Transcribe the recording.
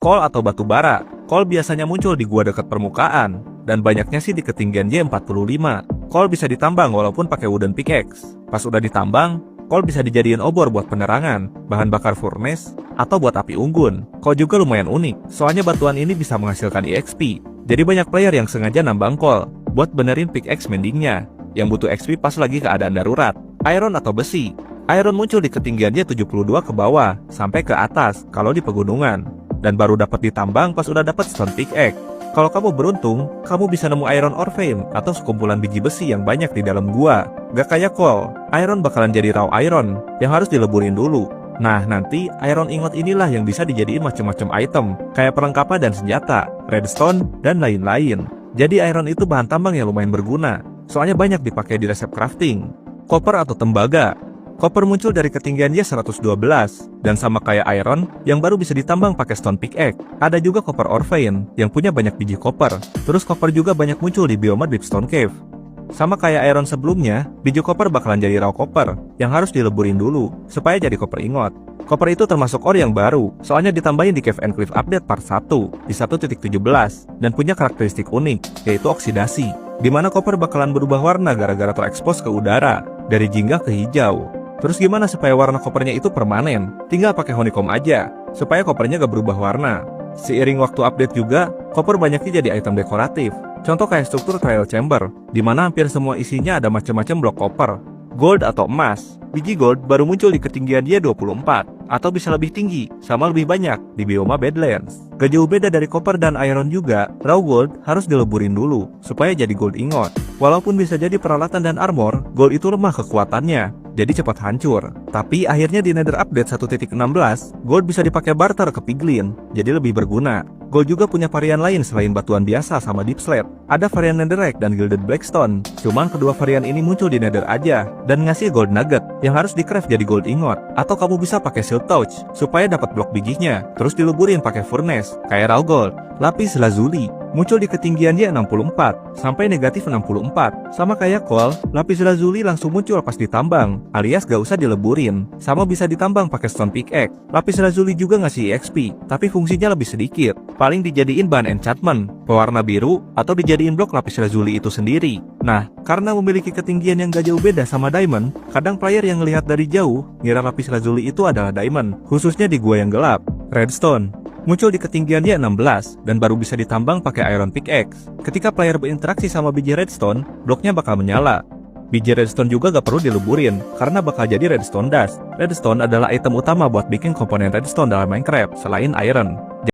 Coal atau batu bara. Coal biasanya muncul di gua dekat permukaan, dan banyaknya sih di ketinggian Y45. Coal bisa ditambang walaupun pakai wooden pickaxe. Pas udah ditambang, coal bisa dijadiin obor buat penerangan, bahan bakar furnace, atau buat api unggun. Coal juga lumayan unik, soalnya batuan ini bisa menghasilkan EXP. Jadi banyak player yang sengaja nambang coal buat benerin pickaxe mendingnya, yang butuh XP pas lagi keadaan darurat. Iron atau besi. Iron muncul di ketinggiannya 72 ke bawah, sampai ke atas kalau di pegunungan. Dan baru dapat ditambang pas udah dapat stone pickaxe. Kalau kamu beruntung, kamu bisa nemu iron ore vein atau sekumpulan biji besi yang banyak di dalam gua. Gak kayak coal, iron bakalan jadi raw iron yang harus dileburin dulu. Nah, nanti iron ingot inilah yang bisa dijadiin macam-macam item, kayak perlengkapan dan senjata, redstone, dan lain-lain. Jadi iron itu bahan tambang yang lumayan berguna, soalnya banyak dipakai di resep crafting. Copper atau tembaga. Copper muncul dari ketinggian Y112, dan sama kayak iron, yang baru bisa ditambang pakai stone pickaxe. Ada juga copper ore vein, yang punya banyak biji copper. Terus copper juga banyak muncul di bioma Dripstone Cave. Sama kayak iron sebelumnya, biji copper bakalan jadi raw copper, yang harus dileburin dulu, supaya jadi copper ingot. Copper itu termasuk ore yang baru, soalnya ditambahin di Cave and Cliff Update part 1, di 1.17, dan punya karakteristik unik, yaitu oksidasi, di mana copper bakalan berubah warna gara-gara terekspos ke udara, dari jingga ke hijau. Terus gimana supaya warna kopernya itu permanen? Tinggal pakai honeycomb aja, supaya kopernya gak berubah warna. Seiring waktu update juga, koper banyaknya jadi item dekoratif. Contoh kayak struktur trial chamber, di mana hampir semua isinya ada macam-macam blok koper. Gold atau emas. Biji gold baru muncul di ketinggian Y24, atau bisa lebih tinggi, sama lebih banyak, di bioma Badlands. Gak jauh beda dari koper dan iron juga, raw gold harus dileburin dulu, supaya jadi gold ingot. Walaupun bisa jadi peralatan dan armor, gold itu lemah kekuatannya, jadi cepat hancur. Tapi akhirnya di Nether Update 1.16, gold bisa dipakai barter ke piglin, jadi lebih berguna. Gold juga punya varian lain selain batuan biasa sama deep slate. Ada varian netherrack dan gilded blackstone. Cuman kedua varian ini muncul di nether aja, dan ngasih gold nugget, yang harus di-craft jadi gold ingot. Atau kamu bisa pakai silk touch, supaya dapat blok bijinya, terus dileburin pakai furnace, kayak raw gold. Lapis lazuli muncul di ketinggian Y64 sampai negatif 64. Sama kayak coal, lapis lazuli langsung muncul pas ditambang, alias gak usah dileburin. Sama bisa ditambang pakai stone pickaxe. Lapis lazuli juga ngasih EXP, tapi fungsinya lebih sedikit. Paling dijadiin bahan enchantment, pewarna biru, atau dijadiin blok lapis lazuli itu sendiri. Nah, karena memiliki ketinggian yang gak jauh beda sama diamond, kadang player yang ngelihat dari jauh ngira lapis lazuli itu adalah diamond, khususnya di gua yang gelap. Redstone muncul di ketinggian Y16 dan baru bisa ditambang pakai iron pickaxe. Ketika player berinteraksi sama biji redstone, bloknya bakal menyala. Biji redstone juga gak perlu dileburin, karena bakal jadi redstone dust. Redstone adalah item utama buat bikin komponen redstone dalam Minecraft, selain iron.